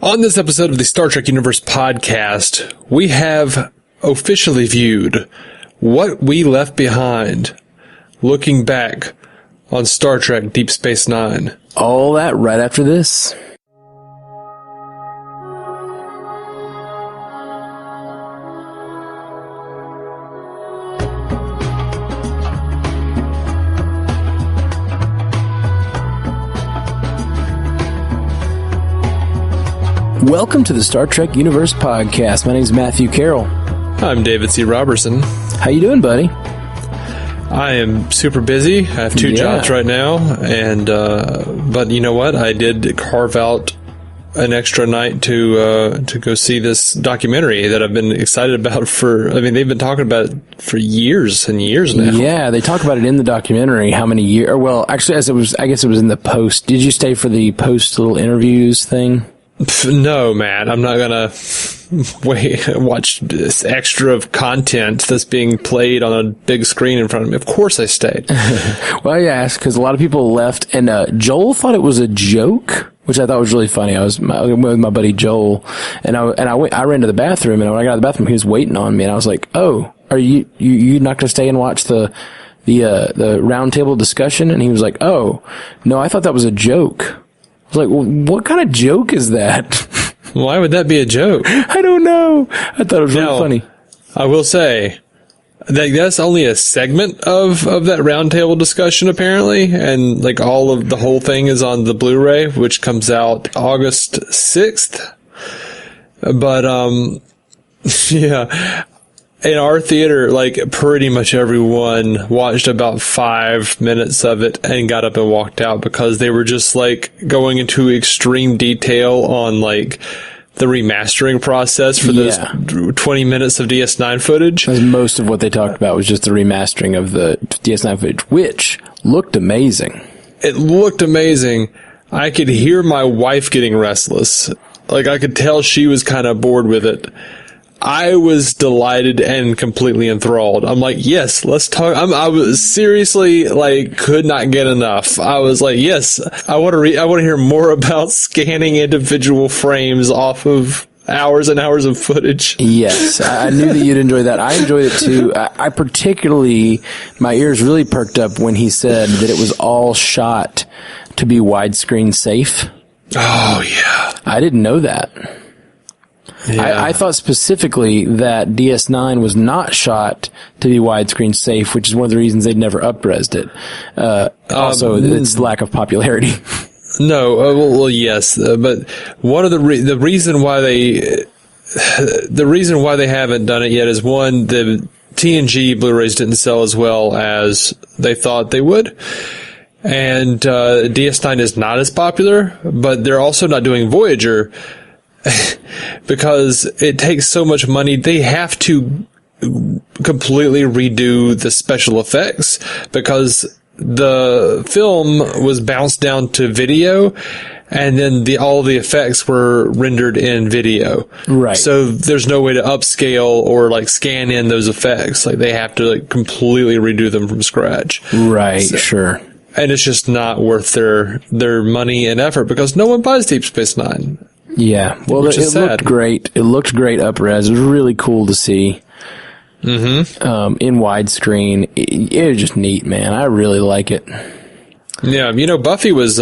On this episode of the Star Trek Universe podcast, we have officially viewed What We Left Behind, looking back on Star Trek Deep Space Nine. All that right after this. Welcome to the Star Trek Universe podcast. My name is Matthew Carroll. I'm David C. Robertson. How you doing, buddy? I am super busy. I have two jobs right now, and but you know what? I did carve out an extra night to go see this documentary that I've been excited about they've been talking about it for years and years now. Yeah, they talk about it in the documentary. How many years? Well, actually, I guess it was in the post. Did you stay for the post little interviews thing? No, man, I'm not gonna watch this extra of content that's being played on a big screen in front of me. Of course I stayed. Well, yeah, because a lot of people left, and Joel thought it was a joke, which I thought was really funny. I was with my buddy Joel, and I ran to the bathroom, and when I got to the bathroom, he was waiting on me, and I was like, "Oh, are you not going to stay and watch the roundtable discussion?" And he was like, "Oh, no, I thought that was a joke." I was like, well, what kind of joke is that? Why would that be a joke? I don't know. I thought it was really funny. I will say that's only a segment of that roundtable discussion, apparently. And like the whole thing is on the Blu-ray, which comes out August 6th. But, yeah. In our theater, like, pretty much everyone watched about 5 minutes of it and got up and walked out because they were just, like, going into extreme detail on, like, the remastering process for those 20 minutes of DS9 footage. Most of what they talked about was just the remastering of the DS9 footage, which looked amazing. It looked amazing. I could hear my wife getting restless. Like, I could tell she was kind of bored with it. I was delighted and completely enthralled. I'm like, yes, let's talk. I was seriously like, could not get enough. I was like, yes, I want to hear more about scanning individual frames off of hours and hours of footage. Yes, I knew that you'd enjoy that. I enjoyed it too. I particularly, my ears really perked up when he said that it was all shot to be widescreen safe. Oh, yeah. I didn't know that. Yeah. I thought specifically that DS9 was not shot to be widescreen safe, which is one of the reasons they'd never up-resed it. Also, its lack of popularity. No, well, yes, but one of the reason why they haven't done it yet is one, the TNG Blu-rays didn't sell as well as they thought they would. And DS9 is not as popular, but they're also not doing Voyager because it takes so much money. They have to completely redo the special effects because the film was bounced down to video and then all the effects were rendered in video. Right. So there's no way to upscale or like scan in those effects. Like they have to like completely redo them from scratch. Right. So, sure. And it's just not worth their money and effort because no one buys Deep Space Nine. Yeah, well, it looked great. It looked great up-res. It was really cool to see. Mm-hmm. In widescreen. It was just neat, man. I really like it. Yeah, Buffy was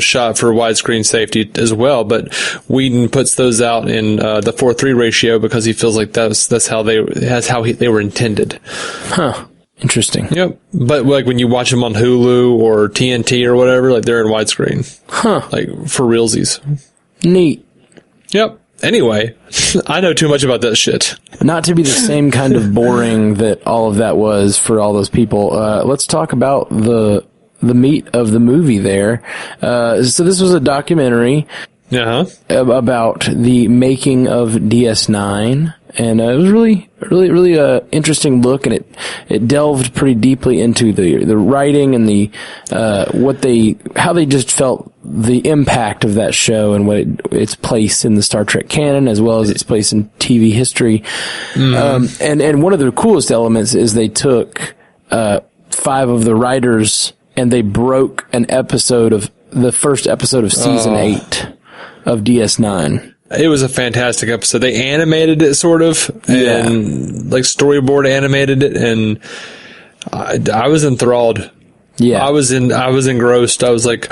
shot for widescreen safety as well, but Whedon puts those out in the 4:3 ratio because he feels like that's how they were intended. Huh. Interesting. Yep. But like when you watch them on Hulu or TNT or whatever, like they're in widescreen. Huh. Like for realsies. Neat. Yep. Anyway, I know too much about that shit. Not to be the same kind of boring that all of that was for all those people. Let's talk about the meat of the movie there. So this was a documentary about the making of DS9. And it was really interesting look, and it delved pretty deeply into the writing and the how they just felt the impact of that show and its place in the Star Trek canon as well as its place in TV history. And one of the coolest elements is they took 5 of the writers and they broke the first episode of season 8 of DS9. It was a fantastic episode. They animated it sort of, and like storyboard animated it, and I was enthralled. Yeah, I was engrossed. I was like,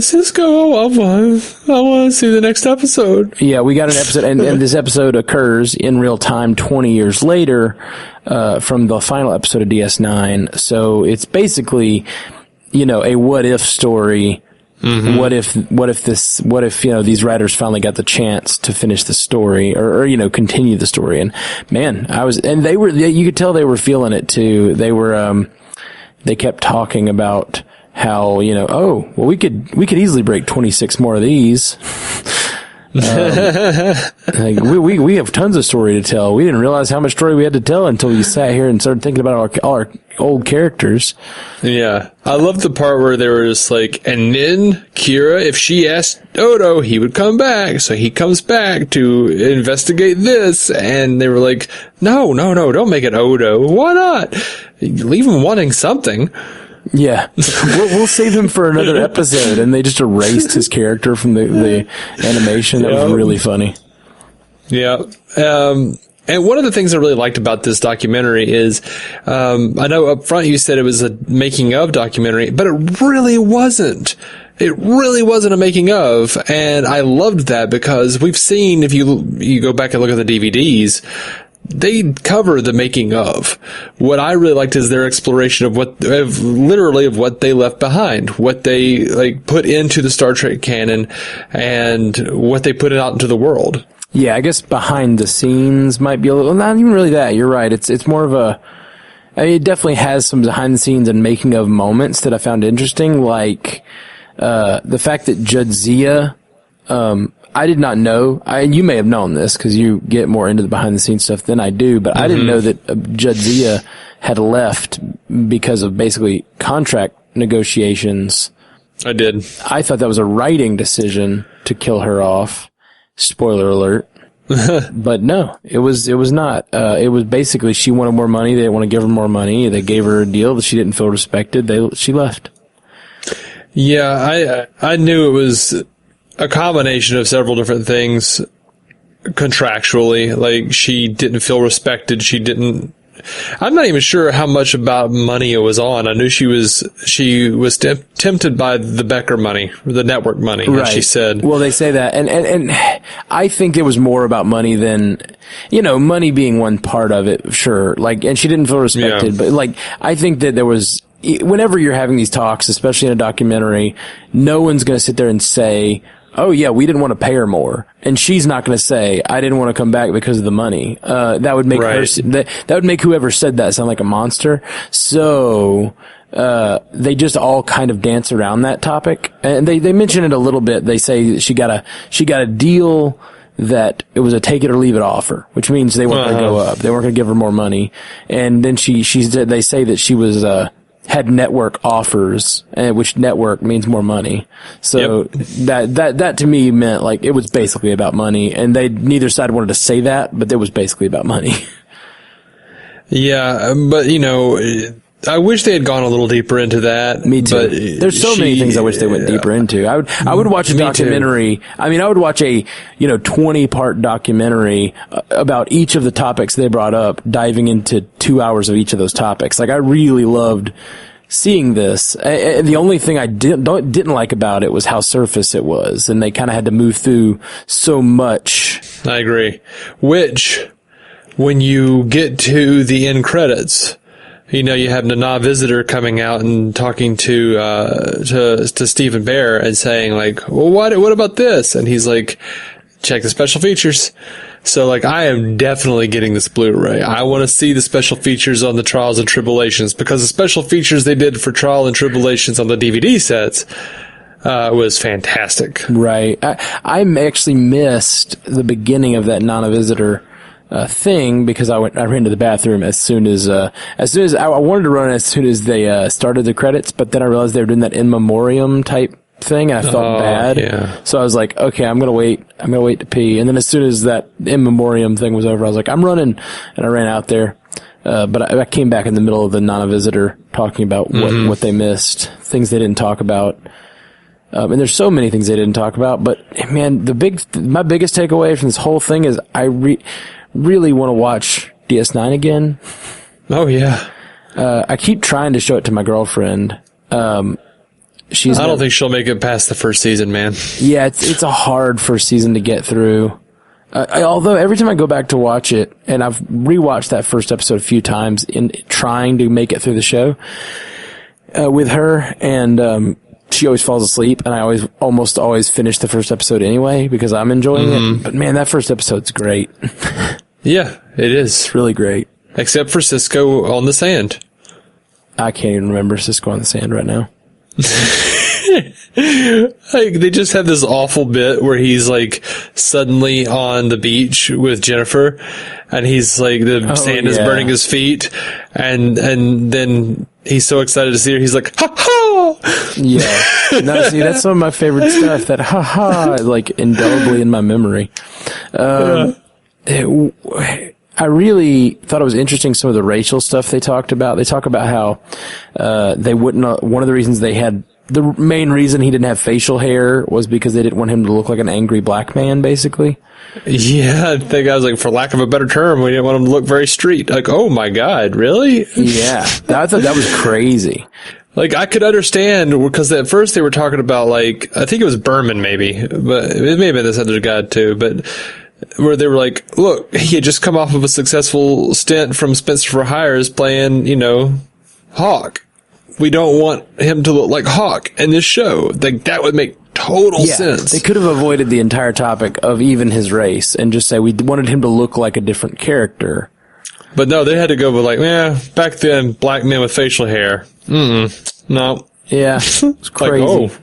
Cisco, I want to see the next episode. Yeah, we got an episode, and this episode occurs in real time 20 years later from the final episode of DS9. So it's basically, a what if story. Mm-hmm. What if these writers finally got the chance to finish the story or continue the story? And man, you could tell they were feeling it too. They kept talking about how, we could easily break 26 more of these. Like we have tons of story to tell. We didn't realize how much story we had to tell until we sat here and started thinking about all our old characters. Yeah. I love the part where they were just like, and then Kira, if she asked Odo, he would come back. So he comes back to investigate this. And they were like, no, don't make it Odo. Why not? Leave him wanting something. Yeah, we'll save him for another episode, and they just erased his character from the animation. That was really funny. Yeah, and one of the things I really liked about this documentary is, I know up front you said it was a making of documentary, but it really wasn't. It really wasn't a making of, and I loved that because we've seen, if you go back and look at the DVDs, they cover the making of. What I really liked is their exploration of what they left behind, what they put into the Star Trek canon, and what they put out into the world. Yeah, I guess behind the scenes might be a little, not even really that. You're right. It's more of it definitely has some behind the scenes and making of moments that I found interesting, like the fact that Jadzia, I did not know. You may have known this because you get more into the behind the scenes stuff than I do, but I didn't know that Jadzia had left because of basically contract negotiations. I did. I thought that was a writing decision to kill her off. Spoiler alert. But no, it was not. It was basically she wanted more money. They didn't want to give her more money. They gave her a deal that she didn't feel respected. She left. Yeah, I knew it was a combination of several different things contractually. Like, she didn't feel respected. I'm not even sure how much about money it was on. I knew she was tempted by the Becker money, the network money, right, as she said. Well, they say that. And I think it was more about money than, money being one part of it, sure. And she didn't feel respected, but I think that there was, whenever you're having these talks, especially in a documentary, no one's going to sit there and say, oh yeah, we didn't want to pay her more. And she's not going to say, I didn't want to come back because of the money. That would make that would make whoever said that sound like a monster. So, they just all kind of dance around that topic. And they mention it a little bit. They say she got a deal that it was a take it or leave it offer, which means they weren't going to go up. They weren't going to give her more money. And then they say that she was, had network offers, which network means more money. So that to me meant it was basically about money, and neither side wanted to say that, but it was basically about money. Yeah, but I wish they had gone a little deeper into that. Me too. But there's so many things I wish they went deeper into. I would watch a documentary. I mean, I would watch a 20-part documentary about each of the topics they brought up, diving into 2 hours of each of those topics. I really loved seeing this. The only thing I didn't like about it was how surface it was, and they kind of had to move through so much. I agree. Which, when you get to the end credits, you have Nana Visitor coming out and talking to Steven Behr and saying well, what about this? And he's like, check the special features. So I am definitely getting this Blu-ray. I want to see the special features on the Trials and Tribulations, because the special features they did for Trial and Tribulations on the DVD sets was fantastic. Right. I actually missed the beginning of that Nana Visitor thing because I ran to the bathroom as soon as I wanted to run as soon as they started the credits, but then I realized they were doing that in memoriam type thing, and I felt bad. Yeah. So I was like, okay, I'm gonna wait to pee. And then as soon as that in memoriam thing was over, I was like, I'm running, and I ran out there. But I came back in the middle of the Nana Visitor talking about what they missed, things they didn't talk about. And there's so many things they didn't talk about, but man, my biggest takeaway from this whole thing is I really want to watch DS9 again. Oh yeah. I keep trying to show it to my girlfriend. I don't think she'll make it past the first season, man. Yeah, it's a hard first season to get through. Although every time I go back to watch it, and I've rewatched that first episode a few times in trying to make it through the show with her, and she always falls asleep, and I almost always finish the first episode anyway because I'm enjoying it. But man, that first episode's great. Yeah, it is. It's really great. Except for Cisco on the sand. I can't even remember Cisco on the sand right now. Like, they just have this awful bit where he's like suddenly on the beach with Jennifer, and he's like the sand is burning his feet, and then he's so excited to see her, he's like, ha ha! Yeah. No, see, that's some of my favorite stuff. That ha ha, like indelibly in my memory. I really thought it was interesting, some of the racial stuff they talked about. They talk about how they wouldn't. One of the reasons the main reason he didn't have facial hair was because they didn't want him to look like an angry black man, basically. Yeah, I think I was like, for lack of a better term, we didn't want him to look very street. Like, oh my God, really? Yeah, I thought that was crazy. Like, I could understand, because at first they were talking about, like, I think it was Berman maybe, but it may have been this other guy too, but where they were like, look, he had just come off of a successful stint from Spencer for Hire playing, Hawk. We don't want him to look like Hawk in this show. Like, that would make total sense. They could have avoided the entire topic of even his race and just say we wanted him to look like a different character. But no, they had to go with like, back then, black men with facial hair. No. Yeah, it's crazy.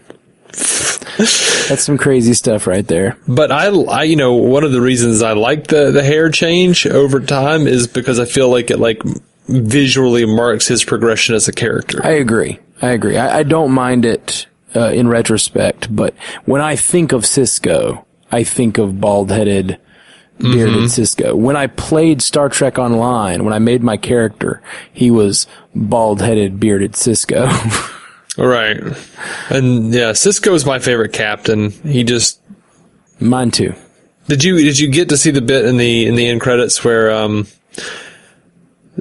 That's some crazy stuff right there. But I one of the reasons I like the hair change over time is because I feel like it visually marks his progression as a character. I agree. I don't mind it in retrospect, but when I think of Cisco, I think of bald-headed, bearded Cisco. When I played Star Trek Online, when I made my character, he was bald-headed, bearded Cisco. Right. And yeah, Cisco is my favorite captain. Mine too. Did you get to see the bit in the end credits where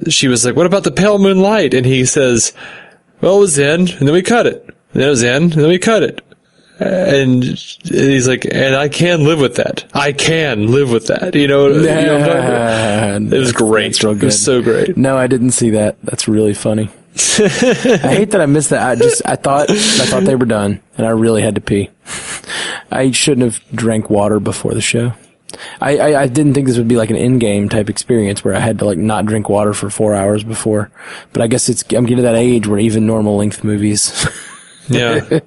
she was like, what about the pale moonlight? And he says, well, it was in, and then we cut it. And then it was in, and then we cut it. And he's like, and I can live with that. I can live with that. You know what I'm talking about? It was great. That's real good. It was so great. No, I didn't see that. That's really funny. I hate that I missed that. I thought they were done, and I really had to pee. I shouldn't have drank water before the show. I didn't think this would be like an in-game type experience where I had to not drink water for 4 hours before. But I guess I'm getting to that age where even normal length movies. Yeah.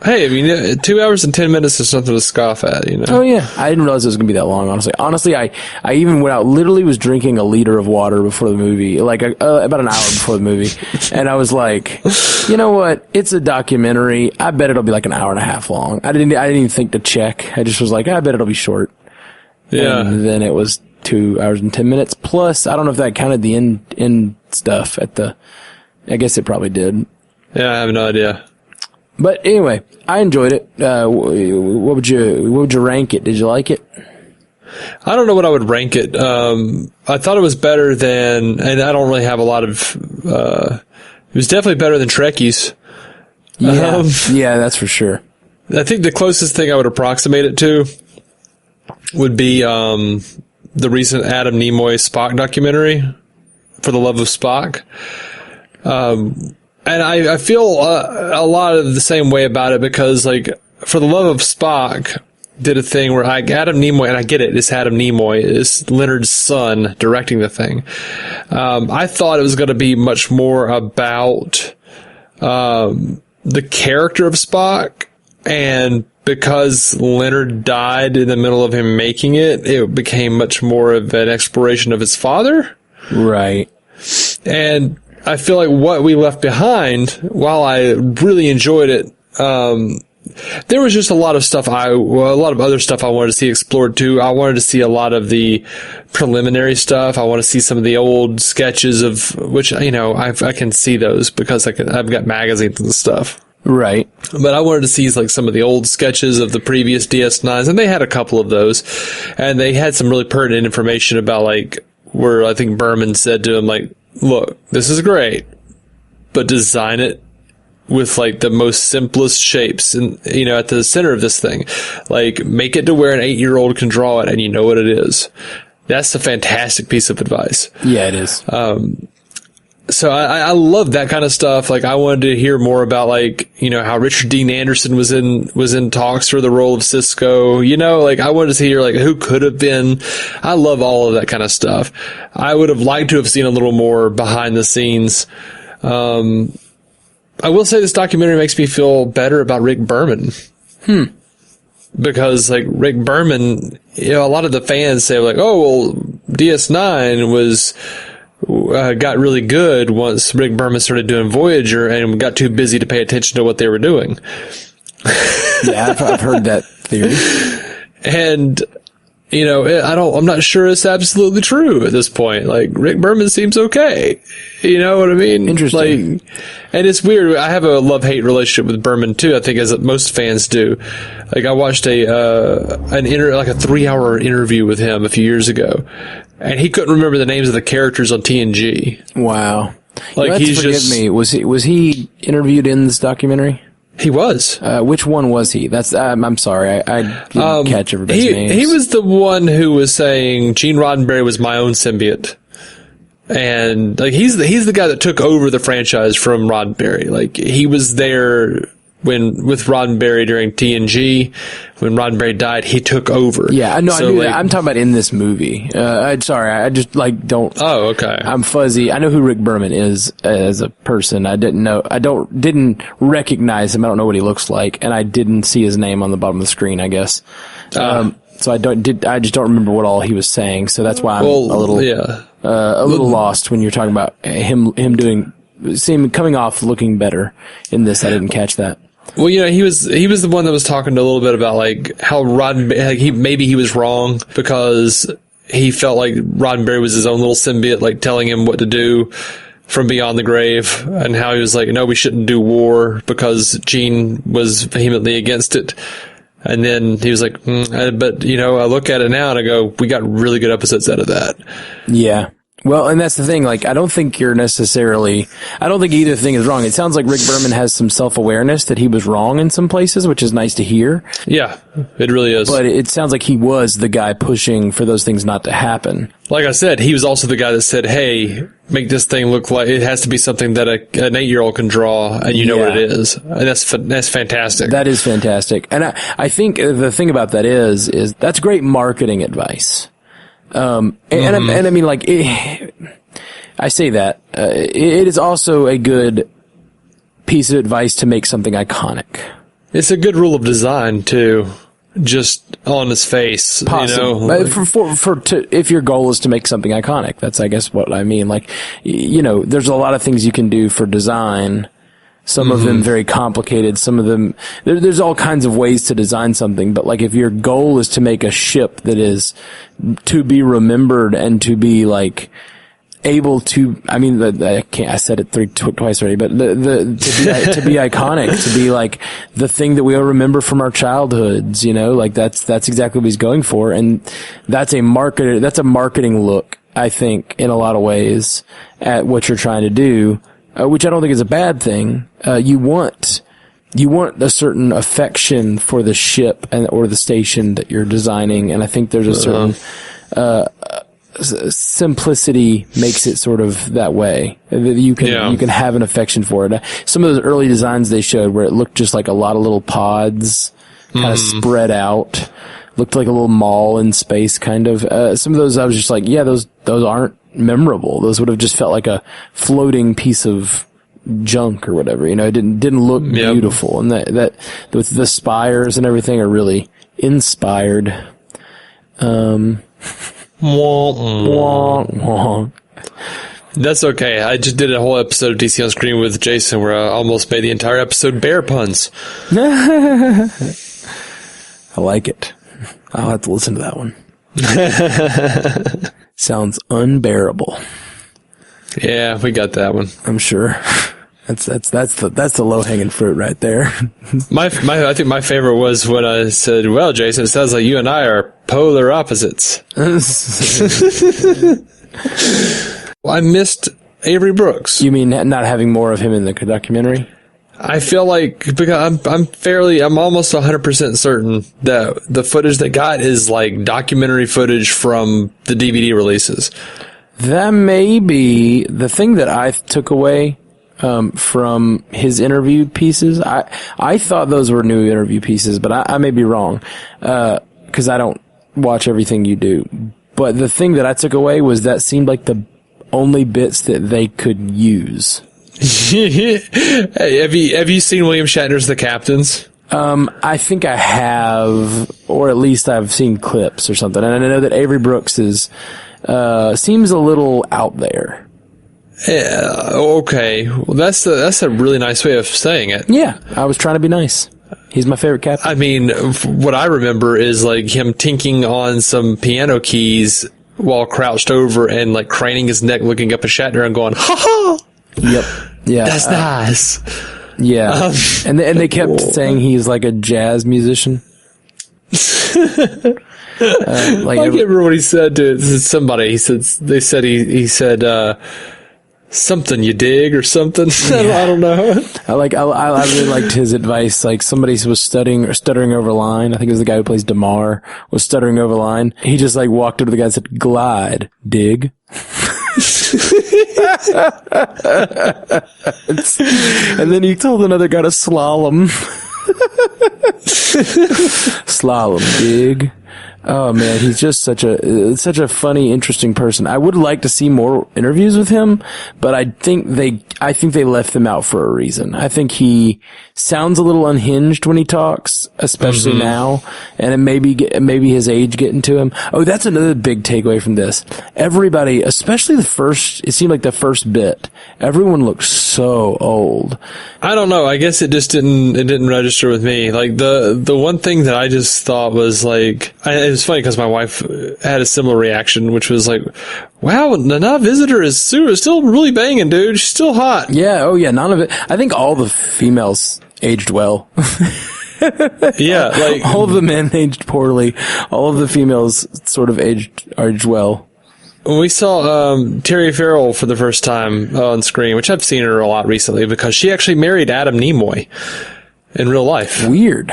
Hey, I mean, 2 hours and 10 minutes is something to scoff at, Oh, yeah. I didn't realize it was going to be that long, honestly. Honestly, I even went out, literally was drinking a liter of water before the movie, about an hour before the movie. And I was like, you know what? It's a documentary. I bet it'll be like an hour and a half long. I didn't even think to check. I just was like, I bet it'll be short. Yeah. And then it was 2 hours and 10 minutes. Plus, I don't know if that counted the end stuff I guess it probably did. Yeah, I have no idea. But anyway, I enjoyed it. What would you rank it? Did you like it? I don't know what I would rank it. I thought it was better than, and I don't really have a lot of, it was definitely better than Trekkies. Yeah. Yeah, that's for sure. I think the closest thing I would approximate it to would be, the recent Adam Nimoy Spock documentary, For the Love of Spock. And I feel a lot of the same way about it because, For the Love of Spock did a thing where Adam Nimoy, and I get it, it's Adam Nimoy, is Leonard's son directing the thing. I thought it was going to be much more about the character of Spock, and because Leonard died in the middle of him making it, it became much more of an exploration of his father. Right. And I feel like what we left behind, while I really enjoyed it, there was just a lot of other stuff I wanted to see explored too. I wanted to see a lot of the preliminary stuff. I want to see some of the old sketches of which, I can see those because I've got magazines and stuff. Right. But I wanted to see like some of the old sketches of the previous DS9s, and they had a couple of those, and they had some really pertinent information about like where I think Berman said to him like, look, this is great, but design it with like the most simplest shapes and, you know, at the center of this thing, like make it to where an 8-year-old can draw it and you know what it is. That's a fantastic piece of advice. Yeah, it is. So I love that kind of stuff. Like I wanted to hear more about like, you know, how Richard Dean Anderson was in talks for the role of Cisco, you know, like I wanted to hear like who could have been. I love all of that kind of stuff. I would have liked to have seen a little more behind the scenes. I will say this documentary makes me feel better about Rick Berman. Because like Rick Berman, you know, a lot of the fans say like, oh, well, DS9 was, got really good once Rick Berman started doing Voyager and got too busy to pay attention to what they were doing. Yeah, I've heard that theory. And, you know, I'm not sure it's absolutely true at this point. Like, Rick Berman seems okay. You know what I mean? Interesting. Like, and it's weird. I have a love-hate relationship with Berman too, I think, as most fans do. Like, I watched like a 3-hour interview with him a few years ago, and he couldn't remember the names of the characters on TNG. Wow. Like, forgive me. Was he interviewed in this documentary? He was. Which one was he? I'm sorry. I didn't catch everybody's names. He was the one who was saying Gene Roddenberry was my own symbiote. And like he's the guy that took over the franchise from Roddenberry. Like he was there with Roddenberry during TNG. When Roddenberry died, he took over. Yeah, I know. So, I knew that. I'm talking about in this movie. Sorry, I just like don't. Oh, okay. I'm fuzzy. I know who Rick Berman is as a person. I didn't know. Didn't recognize him. I don't know what he looks like, and I didn't see his name on the bottom of the screen, I guess. So I just don't remember what all he was saying. So that's why I'm a little lost when you're talking about him coming off looking better in this. I didn't catch that. Well, you know, he was the one that was talking a little bit about like how Roddenberry, like maybe he was wrong because he felt like Roddenberry was his own little symbiote, like telling him what to do from beyond the grave, and how he was like, no, we shouldn't do war because Gene was vehemently against it. And then he was like, but you know, I look at it now and I go, we got really good episodes out of that. Yeah. Well, and that's the thing. Like, I don't think either thing is wrong. It sounds like Rick Berman has some self-awareness that he was wrong in some places, which is nice to hear. Yeah, it really is. But it sounds like he was the guy pushing for those things not to happen. Like I said, he was also the guy that said, hey, make this thing look like it has to be something that an 8-year-old can draw, and you know what it is. And that's fantastic. That is fantastic. And I think the thing about that is that's great marketing advice. And I mean, like, I say that, it is also a good piece of advice to make something iconic. It's a good rule of design too, just on his face, Possible. You know. If your goal is to make something iconic, that's, I guess, what I mean. Like, you know, there's a lot of things you can do for design. Some of them very complicated. Some of them, there's all kinds of ways to design something. But like, if your goal is to make a ship that is to be remembered and to be like able to, I mean, I said it twice already, but to be iconic, to be like the thing that we all remember from our childhoods, you know, like that's exactly what he's going for. And that's a marketing look, I think, in a lot of ways at what you're trying to do. Which I don't think is a bad thing. You want a certain affection for the ship or the station that you're designing, and I think there's a certain simplicity makes it sort of that way. You can have an affection for it. Some of those early designs they showed where it looked just like a lot of little pods kind of spread out, looked like a little mall in space kind of. Some of those I was just like, yeah, those aren't memorable. Those would have just felt like a floating piece of junk or whatever, you know. It didn't look beautiful, and that with the spires and everything are really inspired. That's okay. I just did a whole episode of DC on Screen with Jason where I almost made the entire episode bear puns. I like it. I'll have to listen to that one. Sounds unbearable. Yeah, we got that one. I'm sure. That's the low hanging fruit right there. I think my favorite was when I said, "Well, Jason, it sounds like you and I are polar opposites." I missed Avery Brooks. You mean not having more of him in the documentary? I feel like, because I'm almost 100% certain that the footage they got is like documentary footage from the DVD releases. That may be the thing that I took away from his interview pieces. I thought those were new interview pieces, but I may be wrong, because I don't watch everything you do. But the thing that I took away was that seemed like the only bits that they could use. Hey, have you seen William Shatner's The Captains? I think I have, or at least I've seen clips or something. And I know that Avery Brooks seems a little out there. Yeah, okay. Well, that's a really nice way of saying it. Yeah, I was trying to be nice. He's my favorite captain. I mean, what I remember is like him tinking on some piano keys while crouched over and like craning his neck, looking up at Shatner and going, "Ha ha!" Yep. Yeah. That's nice. Yeah. And they kept saying he's like a jazz musician. I can't remember what he said to somebody. He said something you dig or something. I don't know. I really liked his advice. Like somebody was stuttering over line. I think it was the guy who plays DeMar was stuttering over line. He just like walked up to the guy and said, "Glide, dig." And then he told another guy to slalom. Slalom, dig. Oh man, he's just such a funny, interesting person. I would like to see more interviews with him, but I think they left him out for a reason. I think he sounds a little unhinged when he talks, especially now, and it maybe his age getting to him. Oh, that's another big takeaway from this. Everybody, especially it seemed like the first bit, everyone looked so old. I don't know. I guess it just didn't register with me. Like the one thing that I just thought was like, it was funny because my wife had a similar reaction, which was like, "Wow, Nana Visitor is still really banging, dude. She's still hot." Yeah. Oh yeah. None of it. I think all the females aged well. Yeah. Like all of the men aged poorly. All of the females sort of aged well. When we saw Terry Farrell for the first time on screen, which I've seen her a lot recently because she actually married Adam Nimoy in real life. Weird.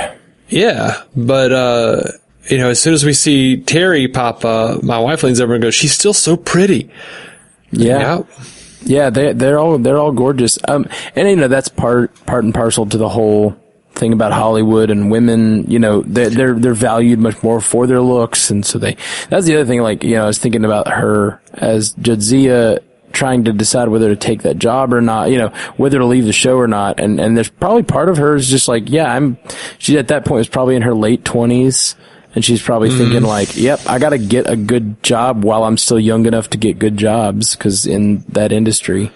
Yeah, but as soon as we see Terry pop, my wife leans over and goes, "She's still so pretty." Yeah. Yeah, they're all gorgeous. And that's part and parcel to the whole thing about Hollywood and women. They're valued much more for their looks, and so that's the other thing. Like, I was thinking about her as Jadzia trying to decide whether to take that job or not, whether to leave the show or not. And there's probably part of her is just like, she at that point was probably in her late 20s. And she's probably thinking like, yep, I got to get a good job while I'm still young enough to get good jobs. Cause in that industry,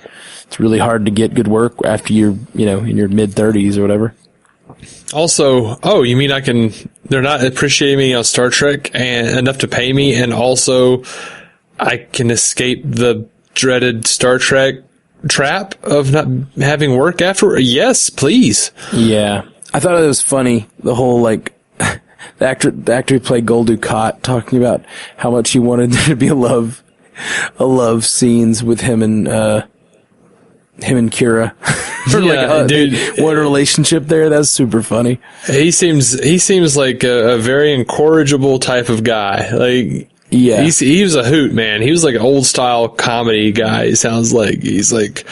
it's really hard to get good work after you're, in your mid 30s or whatever. Also, you mean they're not appreciating me on Star Trek and enough to pay me. And also I can escape the dreaded Star Trek trap of not having work after. Yes, please. Yeah. I thought it was funny. The whole like, the actor who played Gul Dukat talking about how much he wanted there to be a love scenes with him and Kira. Dude, what a relationship there. That's super funny. He seems like a very incorrigible type of guy. Like, yeah, he was a hoot, man. He was like an old style comedy guy. He sounds like he's like,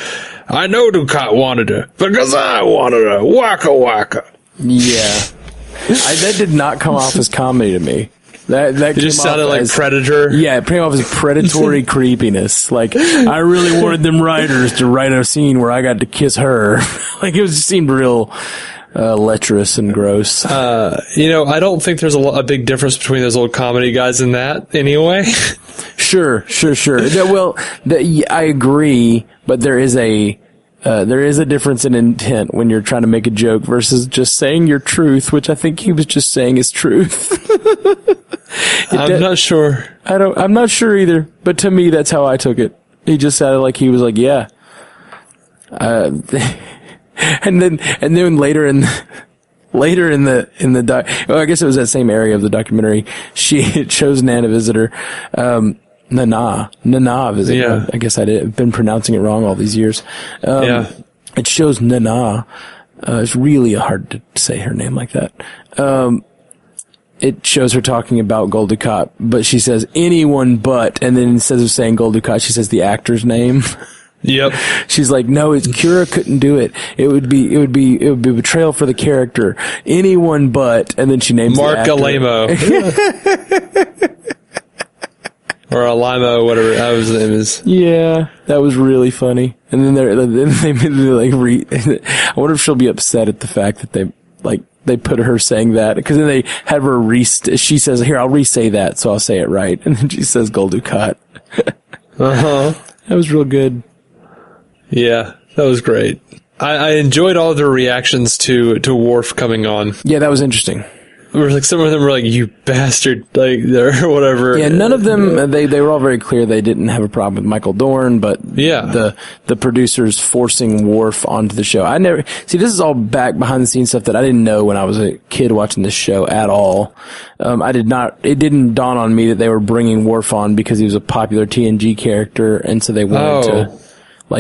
"I know Dukat wanted her because I wanted her. Waka waka." Yeah. That did not come off as comedy to me. That it just sounded like Predator. Yeah, it came off as predatory creepiness. Like, I really wanted them writers to write a scene where I got to kiss her. Like, it seemed real lecherous and gross. I don't think there's a big difference between those old comedy guys and that anyway. Sure. I agree, but there is a difference in intent when you're trying to make a joke versus just saying your truth, which I think he was just saying his truth. I'm not sure. I'm not sure either, but to me, that's how I took it. He just sounded like he was like, yeah. And then later in the I guess it was that same area of the documentary. It shows Nana Visitor, Nana Visitor. Yeah. I guess I've been pronouncing it wrong all these years. It shows Nana. It's really hard to say her name like that. It shows her talking about Gul Dukat, but she says anyone but, and then instead of saying Gul Dukat, she says the actor's name. Yep. She's like, no, Kira couldn't do it. It would be betrayal for the character. Anyone but, and then she names Mark the actor. Alamo. Or Alamo, whatever his name is. Yeah, that was really funny. And then they I wonder if she'll be upset at the fact that they put her saying that, because then they have her she says, here, I'll re-say that, so I'll say it right. And then she says Gul Dukat. Uh-huh. That was real good. Yeah, that was great. I enjoyed all their reactions to Worf coming on. Yeah, that was interesting. Some of them were like, you bastard, like, or whatever. Yeah, none of them, they were all very clear they didn't have a problem with Michael Dorn, but yeah, the producers forcing Worf onto the show. This is all back behind the scenes stuff that I didn't know when I was a kid watching this show at all. It didn't dawn on me that they were bringing Worf on because he was a popular TNG character, and so they wanted to,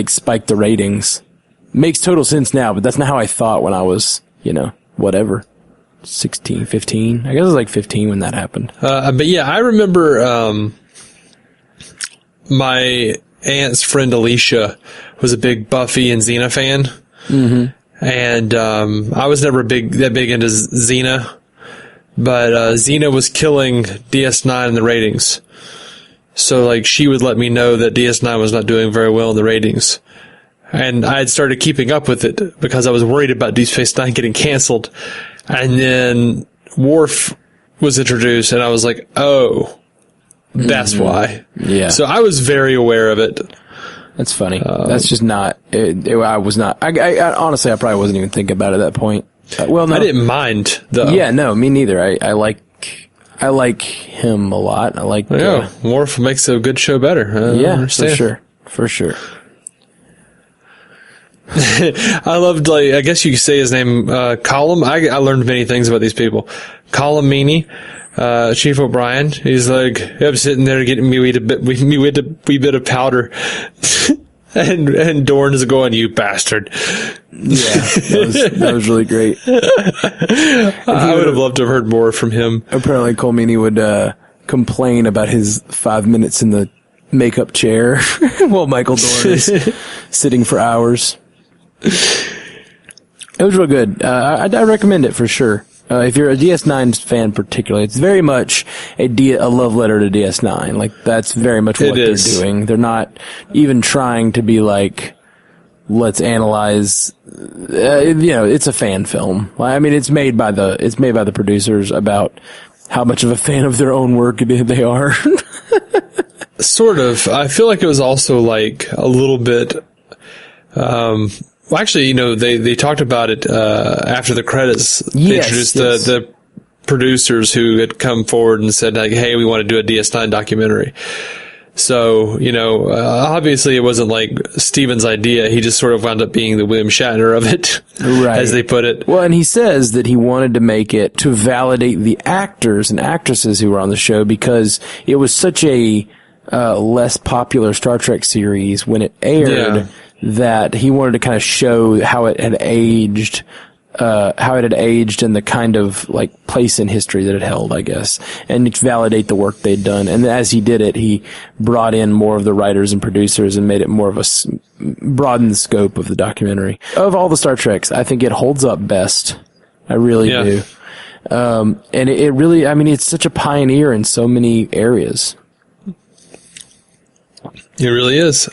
spike the ratings. Makes total sense now, but that's not how I thought when I was, whatever. 16, 15. I guess it was like 15 when that happened. But yeah, I remember, my aunt's friend Alicia was a big Buffy and Xena fan. Mm-hmm. And, I was never that big into Xena, but, Xena was killing DS9 in the ratings. So she would let me know that DS9 was not doing very well in the ratings. And I had started keeping up with it because I was worried about Deep Space Nine getting canceled. And then Worf was introduced, and I was like, oh, that's why. Yeah. So I was very aware of it. That's funny. That's just not, I was not, I honestly, I probably wasn't even thinking about it at that point. No. I didn't mind, though. Yeah, no, me neither. I like him a lot. I like, Worf makes a good show better. Yeah, for sure. I loved, I guess you could say his name, Colum. I learned many things about these people. Colum Meaney, Chief O'Brien. He's like, I'm sitting there getting me with a wee bit of powder. and Dorn is going, you bastard. Yeah, that was really great. I would have loved to have heard more from him. Apparently Cole Meaney would, complain about his 5 minutes in the makeup chair while Michael Dorn is sitting for hours. It was real good. I recommend it for sure. If you're a DS9 fan particularly, it's very much a love letter to DS9. That's very much what they're doing. They're not even trying to be let's analyze, it's a fan film. I mean, it's made by the producers about how much of a fan of their own work they are. Sort of. I feel like it was also a little bit, well, actually, they talked about it, after the credits. They introduced the producers who had come forward and said, hey, we want to do a DS9 documentary. So, obviously it wasn't Steven's idea. He just sort of wound up being the William Shatner of it, right, as they put it. Well, and he says that he wanted to make it to validate the actors and actresses who were on the show because it was such a less popular Star Trek series when it aired that he wanted to kind of show how it had aged, and the kind of place in history that it held, I guess, and validate the work they'd done. And as he did it, he brought in more of the writers and producers and made it more of broadened the scope of the documentary. Of all the Star Treks, I think it holds up best. I really do. And it really, it's such a pioneer in so many areas. It really is.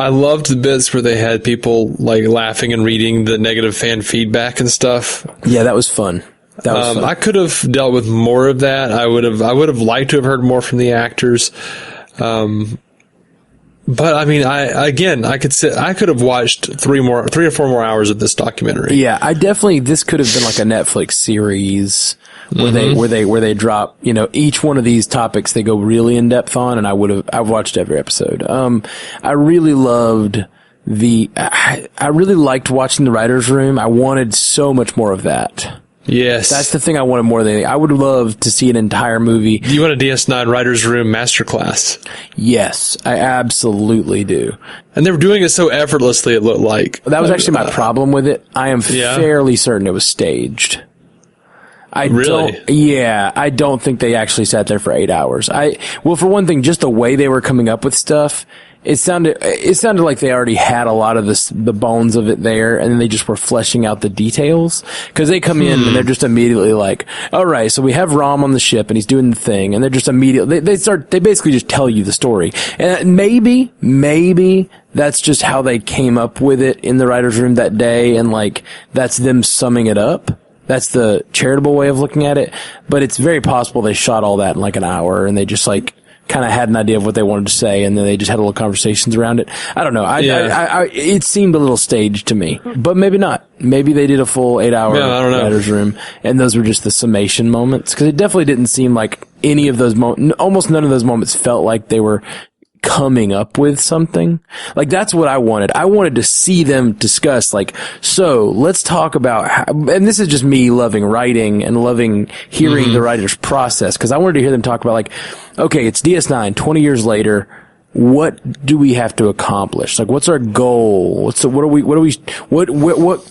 I loved the bits where they had people laughing and reading the negative fan feedback and stuff. Yeah, that was fun. Fun. I could have dealt with more of that. I would have liked to have heard more from the actors. But I could have watched 3 or 4 more hours of this documentary. Yeah, this could have been a Netflix series where they drop, each one of these topics they go really in depth on, and I've watched every episode. I really loved I really liked watching the writer's room. I wanted so much more of that. Yes. That's the thing I wanted more than anything. I would love to see an entire movie. You want a DS9 writer's room masterclass? Yes, I absolutely do. And they were doing it so effortlessly, it looked like. That was actually my problem with it. I am fairly certain it was staged. I don't think they actually sat there for 8 hours. Well, for one thing, just the way they were coming up with stuff, it sounded like they already had a lot of the bones of it there, and then they just were fleshing out the details. Cause they come in and they're just immediately like, all right, so we have Rom on the ship and he's doing the thing, and they're just immediately, they basically just tell you the story. And maybe that's just how they came up with it in the writer's room that day, and like, that's them summing it up. That's the charitable way of looking at it. But it's very possible they shot all that in like an hour, and they just like, kind of had an idea of what they wanted to say, and then they just had little conversations around it. I don't know. It seemed a little staged to me, but maybe not. Maybe they did a full 8 hour writer's room, and those were just the summation moments. Cause it definitely didn't seem like any of those almost none of those moments felt like they were coming up with something. Like, that's what I wanted. I wanted to see them discuss, like, so let's talk about how, and this is just me loving writing and loving hearing the writer's process, because I wanted to hear them talk about, like, okay, it's DS9, 20 years later, what do we have to accomplish? Like, what's our goal? What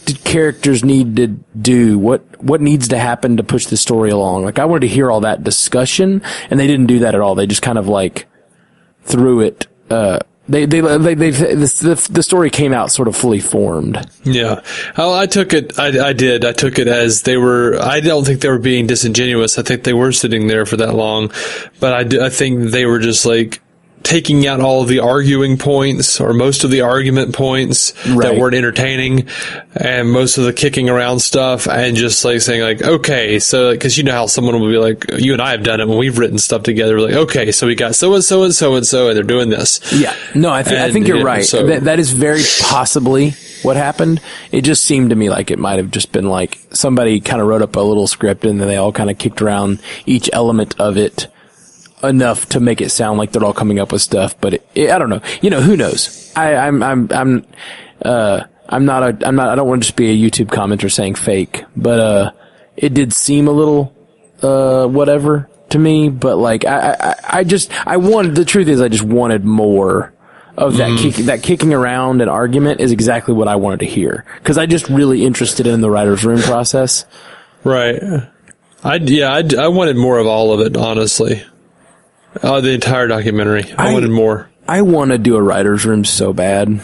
do characters need to do? What needs to happen to push the story along? Like, I wanted to hear all that discussion, and they didn't do that at all. They just kind of like through it. The story came out sort of fully formed. Yeah. I took it, I did. I took it as they were, I don't think they were being disingenuous. I think they were sitting there for that long, but I think they were just like taking out all of the arguing points, or most of the argument points that weren't entertaining, and most of the kicking around stuff, and just like saying like, okay, so, cause you know how someone will be like, you and I have done it when we've written stuff together. We're like, okay, so we got so and so and so and so, and they're doing this. Yeah. No, I think you're right. So, that is very possibly what happened. It just seemed to me like it might have just been like somebody kind of wrote up a little script, and then they all kind of kicked around each element of it enough to make it sound like they're all coming up with stuff, but I don't know. You know, who knows? I don't want to just be a YouTube commenter saying fake, but it did seem a little whatever to me. But like, the truth is, I just wanted more of that kicking around and argument is exactly what I wanted to hear, because I just really interested in the writer's room process. Right. I wanted more of all of it, honestly. The entire documentary. I wanted more. I want to do a writer's room so bad.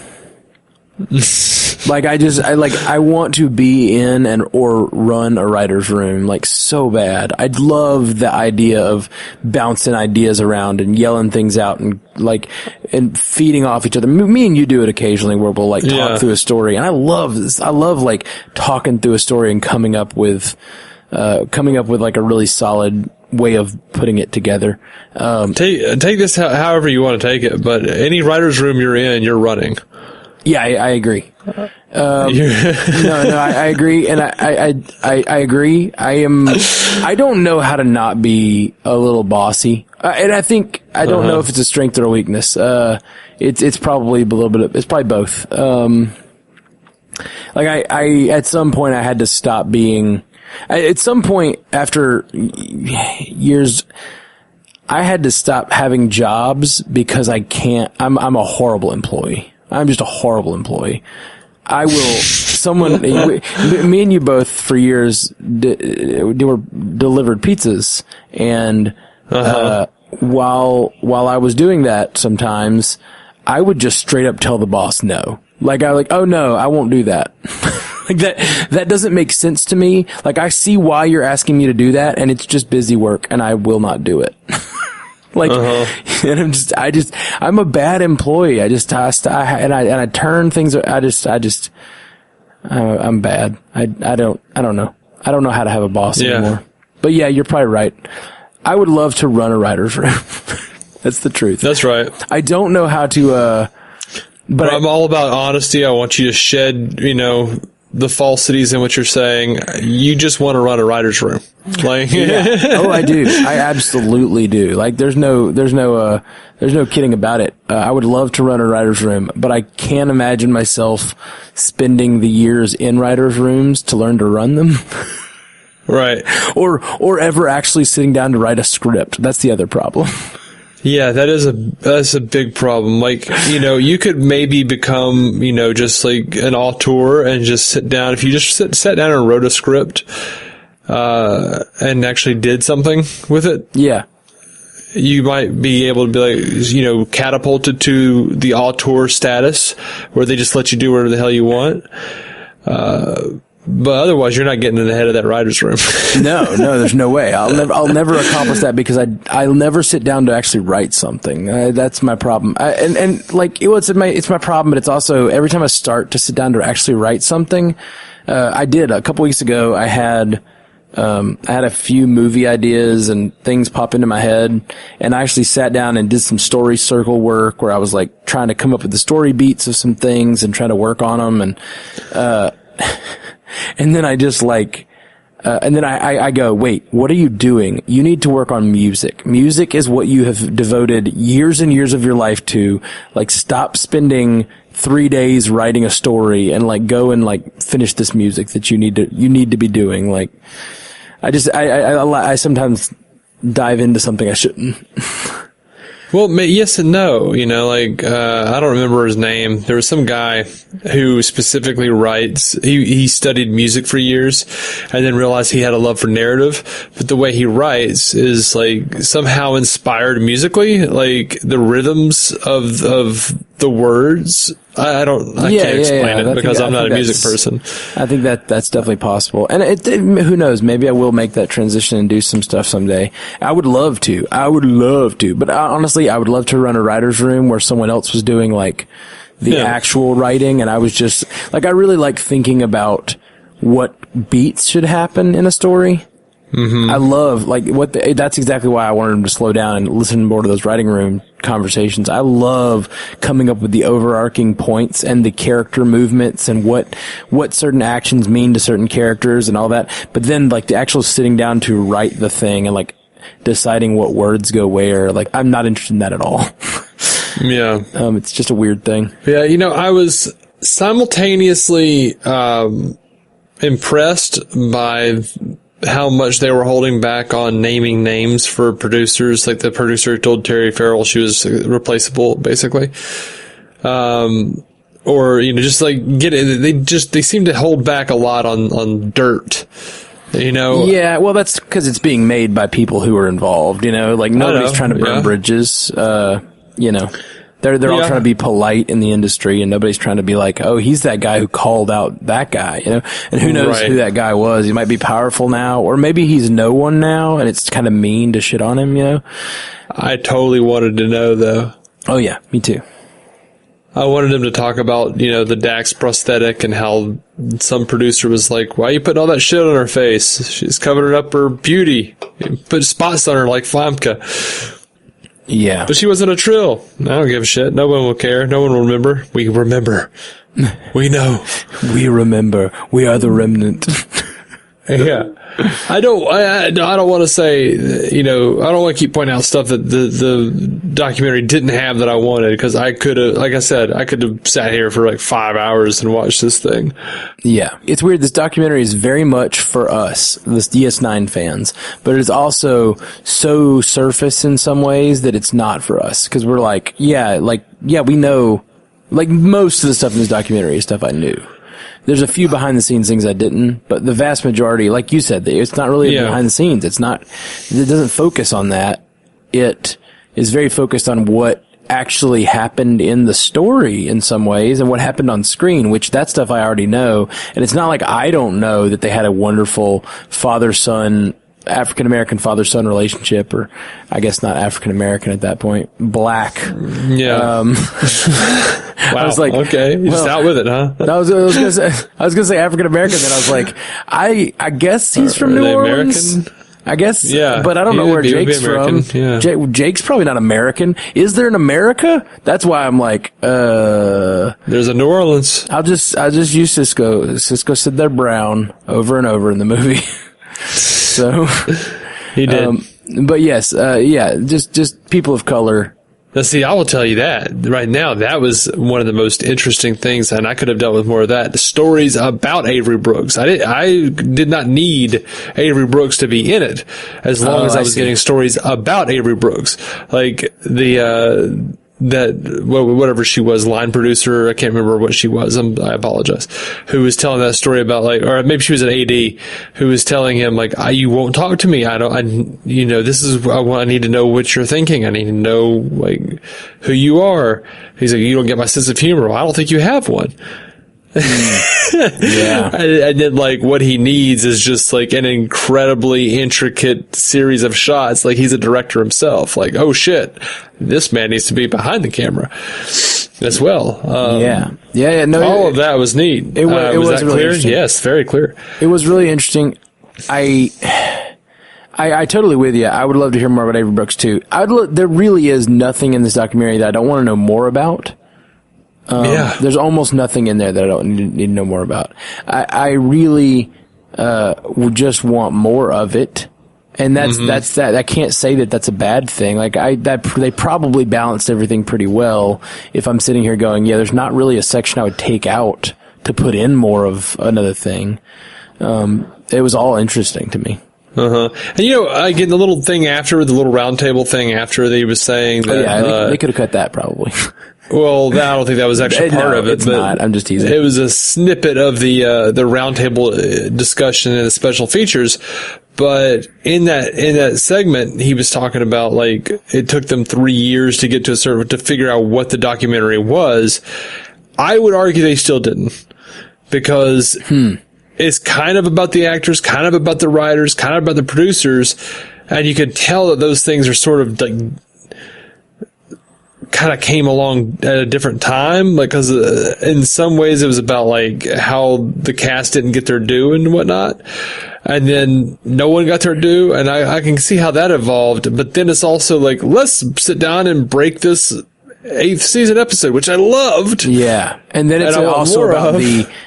Like, I want to be in or run a writer's room, like, so bad. I'd love the idea of bouncing ideas around and yelling things out and feeding off each other. Me and you do it occasionally, where we'll like talk through a story, and I love this. I love like talking through a story and coming up with like a really solid way of putting it together. Take this however you want to take it, but any writer's room you're in, you're running. Yeah, I agree. I agree, and I agree. I don't know how to not be a little bossy, and I think I don't know if it's a strength or a weakness. It's probably a little bit. It's probably both. Like I at some point I had to stop being. At some point after years, I had to stop having jobs because I can't. I'm a horrible employee. I'm just a horrible employee. I will. Me and you both for years were delivered pizzas, and while I was doing that, sometimes I would just straight up tell the boss no. Oh no, I won't do that. Like that doesn't make sense to me. Like, I see why you're asking me to do that, and it's just busy work, and I will not do it. Like, and I'm a bad employee. I turn things. I'm bad. I don't know. I don't know how to have a boss anymore. But yeah, you're probably right. I would love to run a writer's room. That's the truth. That's right. I don't know how to, but I'm all about honesty. I want you to shed, the falsities in what you're saying. You just want to run a writer's room. Like, Oh, I do. I absolutely do. Like, there's no kidding about it. I would love to run a writer's room, but I can't imagine myself spending the years in writer's rooms to learn to run them. Right. Or ever actually sitting down to write a script. That's the other problem. Yeah, that's a big problem. Like, you could maybe become, just like an auteur and just sit down. If you just sat down and wrote a script, and actually did something with it. Yeah. You might be able to be like, catapulted to the auteur status where they just let you do whatever the hell you want. But otherwise, you're not getting in the head of that writer's room. No, there's no way. I'll never accomplish that because I'll never sit down to actually write something. That's my problem. It's my problem, but it's also every time I start to sit down to actually write something, I did a couple weeks ago. I had a few movie ideas and things pop into my head, and I actually sat down and did some story circle work where I was like trying to come up with the story beats of some things and trying to work on them. And then I just and then I go, wait, what are you doing? You need to work on music. Music is what you have devoted years and years of your life to. Like, stop spending 3 days writing a story and go and finish this music that you need to be doing. Like, I sometimes dive into something I shouldn't. Well, yes and no. I don't remember his name. There was some guy who specifically writes. He studied music for years and then realized he had a love for narrative. But the way he writes is somehow inspired musically, the rhythms of the words. I can't explain it because I'm not a music person. I think that's definitely possible. And who knows, maybe I will make that transition and do some stuff someday. I would love to. But honestly, I would love to run a writer's room where someone else was doing the actual writing, and I was just I really like thinking about what beats should happen in a story. Mm-hmm. I love that's exactly why I wanted him to slow down and listen more to those writing room conversations. I love coming up with the overarching points and the character movements and what certain actions mean to certain characters and all that. But then the actual sitting down to write the thing and deciding what words go where, I'm not interested in that at all. Yeah. It's just a weird thing. Yeah. I was simultaneously, impressed by how much they were holding back on naming names for producers. Like the producer told Terry Farrell she was replaceable, basically. Or, just they seem to hold back a lot on dirt. Yeah, well, that's because it's being made by people who are involved, nobody's trying to burn bridges, They're all trying to be polite in the industry, and nobody's trying to be like, oh, he's that guy who called out that guy, And who knows who that guy was? He might be powerful now, or maybe he's no one now, and it's kind of mean to shit on him, I totally wanted to know, though. Oh, yeah, me too. I wanted him to talk about, the Dax prosthetic and how some producer was like, why are you putting all that shit on her face? She's covering up her beauty. You put spots on her like Famke. Yeah. But she wasn't a trill. I don't give a shit. No one will care. No one will remember. We remember. We know. We remember. We are the remnant. Yeah. I don't want to say, I don't want to keep pointing out stuff that the documentary didn't have that I wanted, because I could have, like I said, I could have sat here for 5 hours and watched this thing. Yeah. It's weird. This documentary is very much for us, this DS9 fans, but it is also so surface in some ways that it's not for us, because we're we know, most of the stuff in this documentary is stuff I knew. There's a few behind the scenes things I didn't, but the vast majority, like you said, it's not really behind the scenes. It doesn't focus on that. It is very focused on what actually happened in the story in some ways and what happened on screen, which that stuff I already know. And it's not like I don't know that they had a wonderful father-son, African-American father-son relationship, or I guess not African-American at that point, black. Yeah. Wow. I was like, okay, you're just out with it, huh? I was gonna say African-American, then I was like, I guess he's from New Orleans. American? I guess. Yeah. But I don't know where Jake's from. Yeah. Jake's probably not American. Is there an America? That's why I'm like, There's a New Orleans. I'll just use Cisco. Cisco said they're brown over and over in the movie. So. He did. But yes, just people of color. Now, see, I will tell you that right now, that was one of the most interesting things, and I could have dealt with more of that. The stories about Avery Brooks. I did not need Avery Brooks to be in it, as long as I was getting stories about Avery Brooks. Like whatever she was, line producer, I can't remember what she was, I apologize, who was telling that story about, like, or maybe she was an AD, who was telling him, like, you won't talk to me, this is, I need to know what you're thinking, I need to know, like, who you are. He's like, you don't get my sense of humor. Well, I don't think you have one. Yeah. And then, like, what he needs is just, like, an incredibly intricate series of shots. Like, he's a director himself. Like, oh shit, this man needs to be behind the camera as well. No, all of that was neat. It was that really clear? interesting. Yes, very clear. It was really interesting. I totally with you. I would love to hear more about Avery Brooks too. There really is nothing in this documentary that I don't want to know more about. There's almost nothing in there that I don't need to know more about. I really would just want more of it, and that's that. I can't say that that's a bad thing. Like they probably balanced everything pretty well. If I'm sitting here going, yeah, there's not really a section I would take out to put in more of another thing. It was all interesting to me. And again, the little thing after, the little round table thing after, they was saying that they could have cut that probably. Well, I don't think that was actually part of it. It's not. I'm just teasing. It was a snippet of the roundtable discussion and the special features. But in that segment, he was talking about, like, it took them 3 years to get to to figure out what the documentary was. I would argue they still didn't, because it's kind of about the actors, kind of about the writers, kind of about the producers, and you can tell that those things are sort of like kind of came along at a different time, because in some ways it was about, like, how the cast didn't get their due and whatnot, and then no one got their due, and I can see how that evolved. But then it's also like, let's sit down and break this 8th season episode, which I loved. Yeah, and then it's also about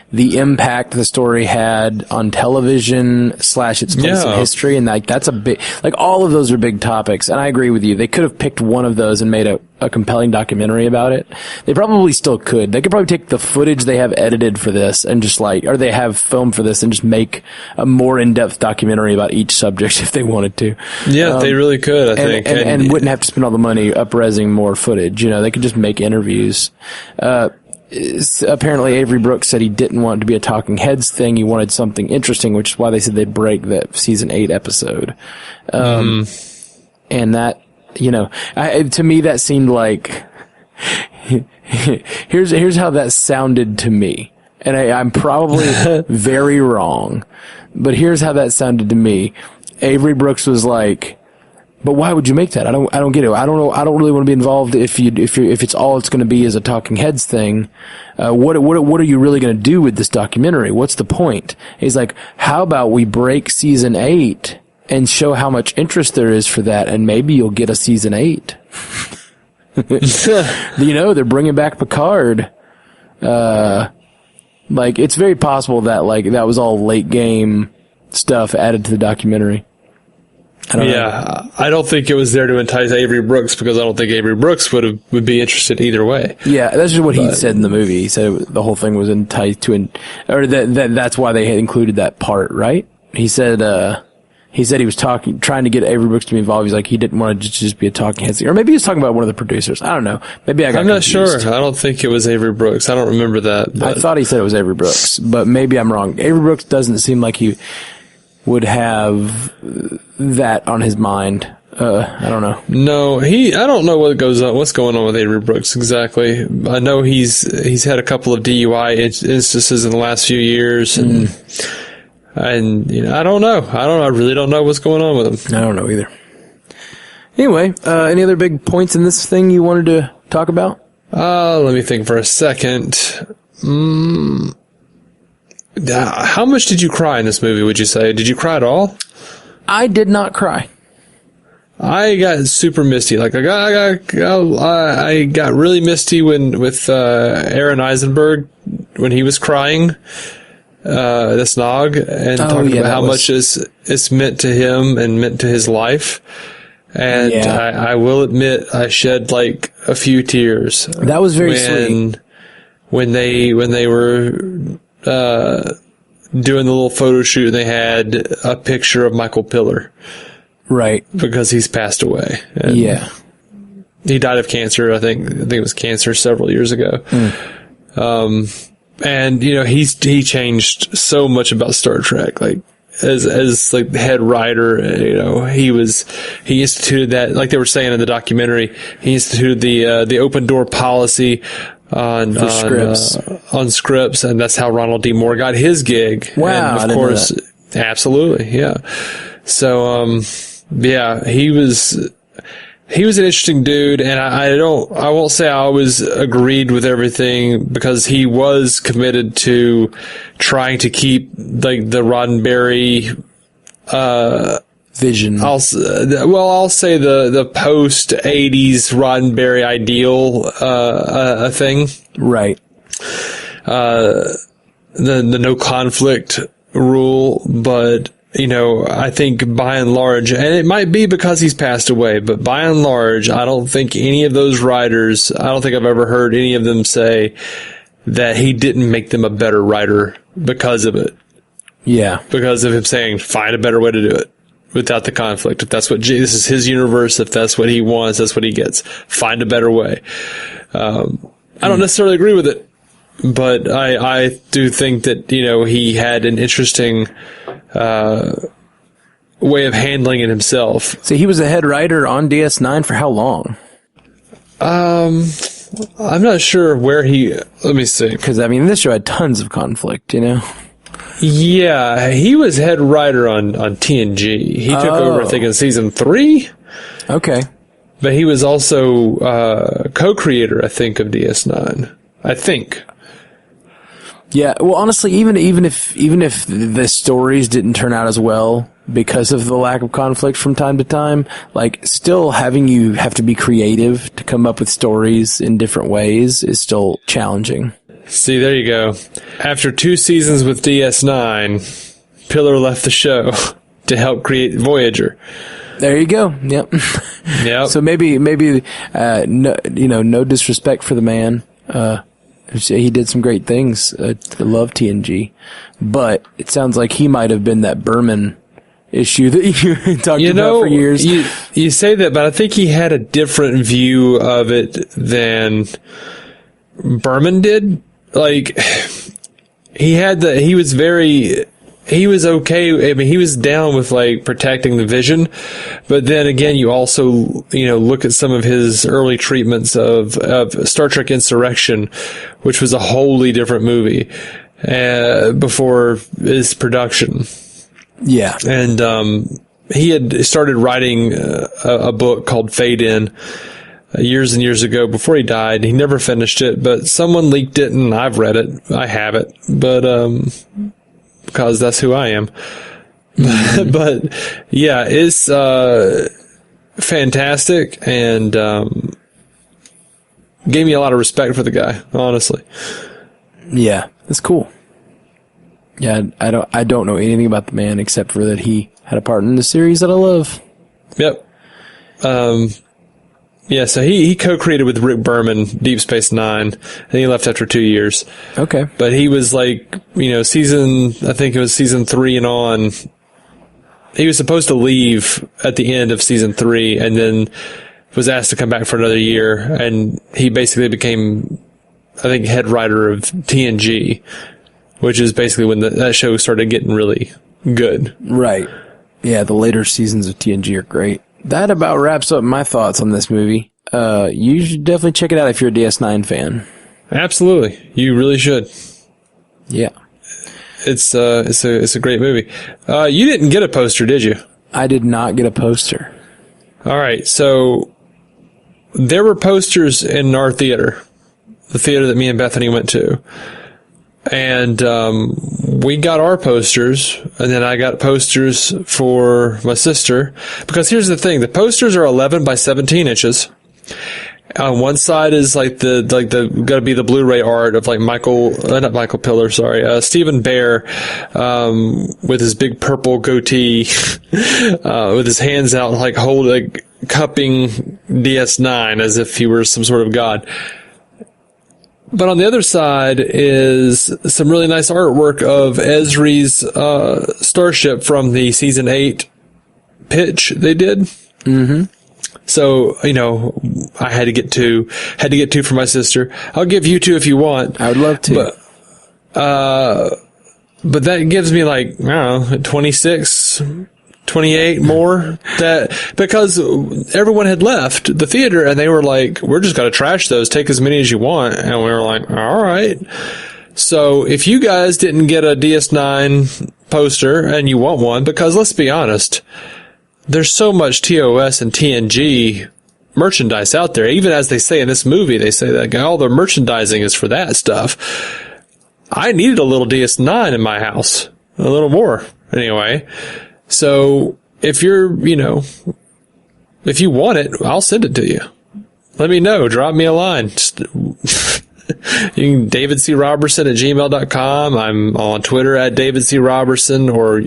the impact the story had on television / its place in history, and like that's a big, like, all of those are big topics. And I agree with you. They could have picked one of those and made a compelling documentary about it. They probably still could. They could probably take the footage they have edited for this and just or they have filmed for this and just make a more in-depth documentary about each subject if they wanted to. Yeah, they really could, I think. And wouldn't have to spend all the money up-resing more footage. They could just make interviews. Apparently Avery Brooks said he didn't want it to be a talking heads thing. He wanted something interesting, which is why they said they'd break that season 8 episode. And that, to me that seemed like, here's how that sounded to me. And I'm probably very wrong, but here's how that sounded to me. Avery Brooks was like, but why would you make that? I don't get it. I don't know. I don't really want to be involved if it's all it's going to be is a talking heads thing. What are you really going to do with this documentary? What's the point? He's like, how about we break season 8 and show how much interest there is for that, and maybe you'll get a season 8. They're bringing back Picard. Like, it's very possible that, like, that was all late game stuff added to the documentary. I don't think it was there to entice Avery Brooks, because I don't think Avery Brooks would be interested either way. Yeah, that's just what he said in the movie. He said the whole thing was enticed to, or that's why they had included that part, right? He said he was trying to get Avery Brooks to be involved. He's like, he didn't want to just be a talking head thing. Or maybe he was talking about one of the producers. I don't know. Maybe I'm not sure. I don't think it was Avery Brooks. I don't remember that. I thought he said it was Avery Brooks, but maybe I'm wrong. Avery Brooks doesn't seem like he would have that on his mind. I don't know. No, I don't know what's going on with Avery Brooks exactly. I know he's had a couple of DUI instances in the last few years, and I don't know. I really don't know what's going on with him. I don't know either. Anyway, any other big points in this thing you wanted to talk about? Let me think for a second. How much did you cry in this movie, would you say? Did you cry at all? I did not cry. I got super misty. Like I got really misty with Aaron Eisenberg when he was crying, the Snog, and talking about how much it's meant to him and meant to his life. And I will admit I shed like a few tears. That was very sweet. When they were doing the little photo shoot, they had a picture of Michael Piller. Right. Because he's passed away. And he died of cancer. I think it was cancer several years ago. And he changed so much about Star Trek. Like as like the head writer, he instituted that, like they were saying in the documentary, he instituted the open door policy on scripts, and that's how Ronald D. Moore got his gig. Wow. And of course, absolutely. Yeah. So, he was an interesting dude, and I won't say I always agreed with everything, because he was committed to trying to keep like the Roddenberry vision. I'll say the post 80s Roddenberry ideal a thing. Right. The no conflict rule, but I think by and large, and it might be because he's passed away, but by and large, I don't think any of those writers, I don't think I've ever heard any of them say that he didn't make them a better writer because of it. Yeah. Because of him saying, find a better way to do it without the conflict. If that's this is his universe, if that's what he wants, that's what he gets. Find a better way. I don't necessarily agree with it, but I do think that, he had an interesting way of handling it himself. So he was a head writer on DS9 for how long? I'm not sure where let me see. Because, this show had tons of conflict, Yeah, he was head writer on TNG. He took over, I think, in season 3. Okay. But he was also co-creator, I think, of DS9. I think. Yeah, well, honestly, even if the stories didn't turn out as well because of the lack of conflict from time to time, like, still having you have to be creative to come up with stories in different ways is still challenging. See, there you go. After 2 seasons with DS9, Piller left the show to help create Voyager. There you go. Yep. Yep. So maybe, no disrespect for the man. He did some great things. I love TNG, but it sounds like he might have been that Berman issue that you talked about for years. You say that, but I think he had a different view of it than Berman did. Like, he was okay. He was down with like protecting the Vision, but then again, you also, look at some of his early treatments of Star Trek Insurrection, which was a wholly different movie, before his production. Yeah. And, he had started writing a book called Fade In years and years ago before he died. He never finished it, but someone leaked it and I've read it. I have it, but, because that's who I am. But yeah, it's fantastic, and gave me a lot of respect for the guy, honestly. Yeah, that's cool. Yeah, I don't know anything about the man except for that he had a part in the series that I love. Yep. Yeah, so he co-created with Rick Berman Deep Space Nine, and he left after 2 years. Okay. But he was like, I think it was season 3 and on. He was supposed to leave at the end of season 3 and then was asked to come back for another year, and he basically became, I think, head writer of TNG, which is basically when that show started getting really good. Right. Yeah, the later seasons of TNG are great. That about wraps up my thoughts on this movie. You should definitely check it out if you're a DS9 fan. Absolutely. You really should. Yeah. It's a great movie. You didn't get a poster, did you? I did not get a poster. All right. So there were posters in our theater, the theater that me and Bethany went to. And we got our posters, and then I got posters for my sister. Because here's the thing: the posters are 11 by 17 inches. On one side is like the gotta be the Blu-ray art of like not Michael Piller, sorry, Steven Behr, with his big purple goatee, with his hands out, like cupping DS9 as if he were some sort of god. But on the other side is some really nice artwork of Esri's starship from the season 8 pitch they did. Mm-hmm. So, I had to get two for my sister. I'll give you 2 if you want. I would love to. But that gives me 26, 28 more, because everyone had left the theater and they were like, we're just going to trash those, take as many as you want. And we were like, all right. So if you guys didn't get a DS9 poster and you want one, because let's be honest, there's so much TOS and TNG merchandise out there. Even as they say in this movie, they say that all the merchandising is for that stuff. I needed a little DS9 in my house. A little more, anyway. So if if you want it, I'll send it to you. Let me know. Drop me a line. You can davidcrobertson@gmail.com. I'm on Twitter at davidcrobertson or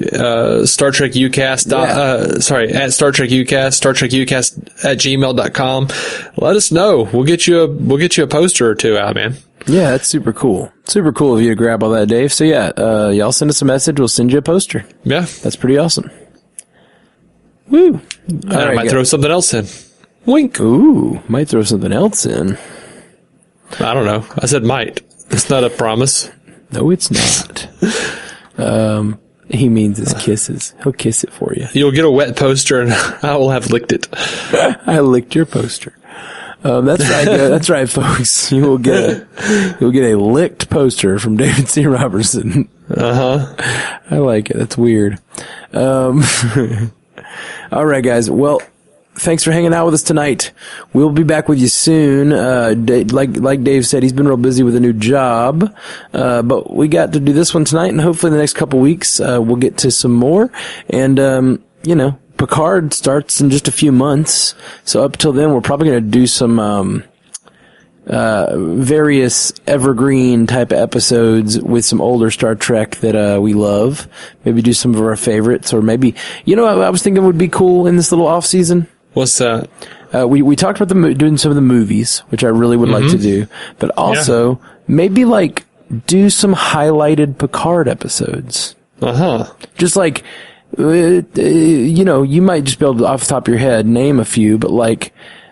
Star Trek UCast. At Star Trek UCast@gmail.com. Let us know. We'll get you a poster or 2 out, man. Yeah, that's super cool. Super cool of you to grab all that, Dave. So yeah, y'all send us a message. We'll send you a poster. Yeah, that's pretty awesome. Woo! I might throw something else in. Wink. Ooh, might throw something else in. I don't know. I said might. It's not a promise. No, it's not. He means his kisses. He'll kiss it for you. You'll get a wet poster and I will have licked it. I licked your poster. That's right. That's right, folks. You will get a licked poster from David C. Robertson. I like it. That's weird. All right, guys. Well, thanks for hanging out with us tonight. We'll be back with you soon. Like Dave said, he's been real busy with a new job. But we got to do this one tonight, and hopefully in the next couple weeks, we'll get to some more. And, Picard starts in just a few months. So up till then, we're probably going to do some, various evergreen type of episodes with some older Star Trek that we love. Maybe do some of our favorites, or maybe, I was thinking would be cool in this little off season. What's that? We talked about doing some of the movies, which I really would like to do, but also maybe do some highlighted Picard episodes. Just you might just be able to, off the top of your head, name a few, but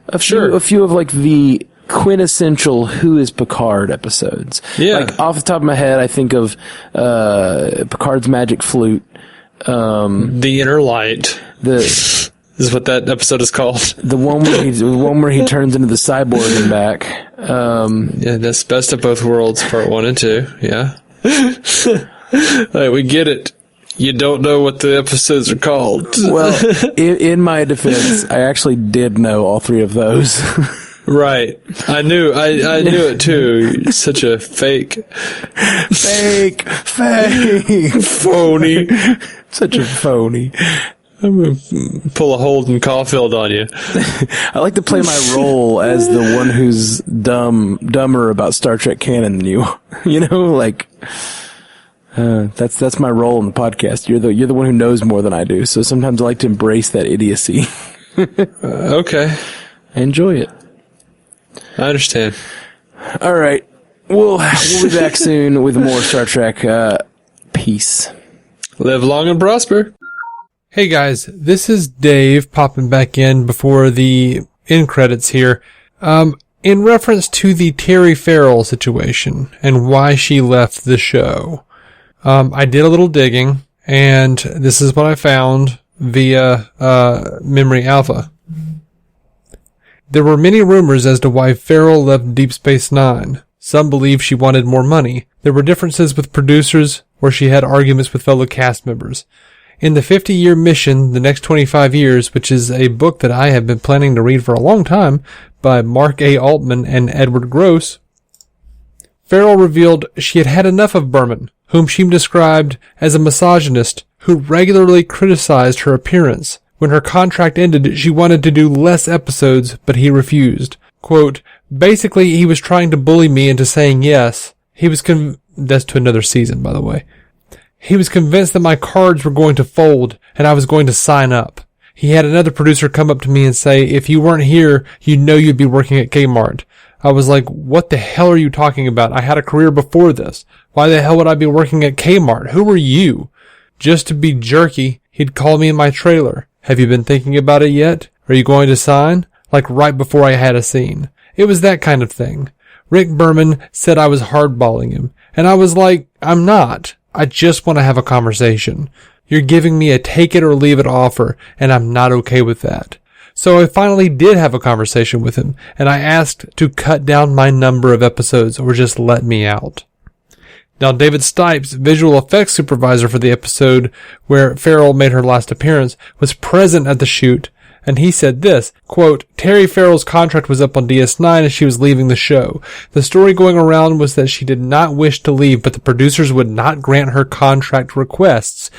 a few of the quintessential Who is Picard episodes. Yeah. Off the top of my head, I think of Picard's Magic Flute, The Inner Light. This is what that episode is called. The one where he turns into the cyborg and back. Yeah, that's Best of Both Worlds, part 1 and 2. Yeah. We get it. You don't know what the episodes are called. Well, in my defense, I actually did know all 3 of those. Right. I knew it too. You're such a fake. Phony. Such a phony. I'm going to pull a Holden Caulfield on you. I like to play my role as the one who's dumber about Star Trek canon than you. That's my role in the podcast. You're the one who knows more than I do. So sometimes I like to embrace that idiocy. Okay. I enjoy it. I understand. All right. We'll be back soon with more Star Trek. Peace. Live long and prosper. Hey guys, this is Dave popping back in before the end credits here. In reference to the Terry Farrell situation and why she left the show. I did a little digging, and this is what I found via Memory Alpha. There were many rumors as to why Farrell left Deep Space Nine. Some believe she wanted more money. There were differences with producers, or she had arguments with fellow cast members. In the 50-year mission, The Next 25 Years, which is a book that I have been planning to read for a long time, by Mark A. Altman and Edward Gross, Farrell revealed she had had enough of Berman, whom she described as a misogynist who regularly criticized her appearance. When her contract ended, she wanted to do less episodes, but he refused. Quote, basically, he was trying to bully me into saying yes. That's to another season, by the way. He was convinced that my cards were going to fold, and I was going to sign up. He had another producer come up to me and say, if you weren't here, you'd be working at Kmart. I was like, what the hell are you talking about? I had a career before this. Why the hell would I be working at Kmart? Who are you? Just to be jerky, he'd call me in my trailer. Have you been thinking about it yet? Are you going to sign? Like right before I had a scene. It was that kind of thing. Rick Berman said I was hardballing him. And I was like, I'm not. I just want to have a conversation. You're giving me a take it or leave it offer, and I'm not okay with that. So I finally did have a conversation with him, and I asked to cut down my number of episodes or just let me out. Now, David Stipes, visual effects supervisor for the episode where Farrell made her last appearance, was present at the shoot, and he said this, quote, Terry Farrell's contract was up on DS9 as she was leaving the show. The story going around was that she did not wish to leave, but the producers would not grant her contract requests.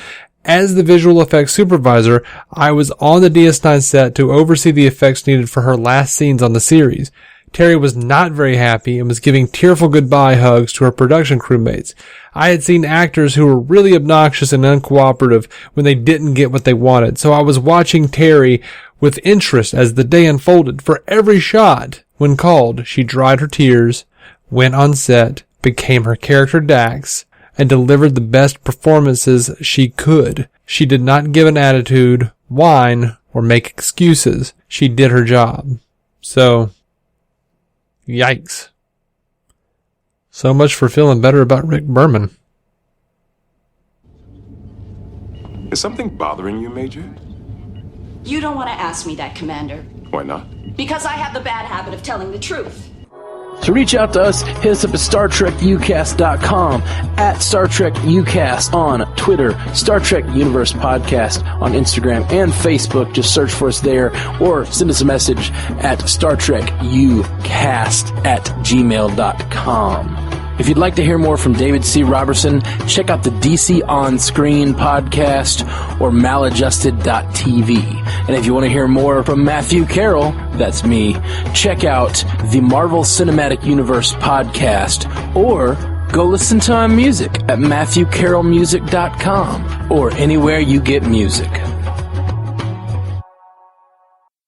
As the visual effects supervisor, I was on the DS9 set to oversee the effects needed for her last scenes on the series. Terry was not very happy and was giving tearful goodbye hugs to her production crewmates. I had seen actors who were really obnoxious and uncooperative when they didn't get what they wanted, so I was watching Terry with interest as the day unfolded. For every shot, when called, she dried her tears, went on set, became her character Dax, and delivered the best performances she could. She did not give an attitude, whine, or make excuses. She did her job. So, yikes. So much for feeling better about Rick Berman. Is something bothering you, Major? You don't want to ask me that, Commander. Why not? Because I have the bad habit of telling the truth. To reach out to us, hit us up at StarTrekUcast.com, at Star Trek UCast on Twitter, Star Trek Universe Podcast on Instagram and Facebook. Just search for us there, or send us a message at StarTrekUcast@gmail.com. If you'd like to hear more from David C. Robertson, check out the DC On Screen podcast or maladjusted.tv. And if you want to hear more from Matthew Carroll, that's me, check out the Marvel Cinematic Universe podcast, or go listen to my music at MatthewCarrollmusic.com or anywhere you get music.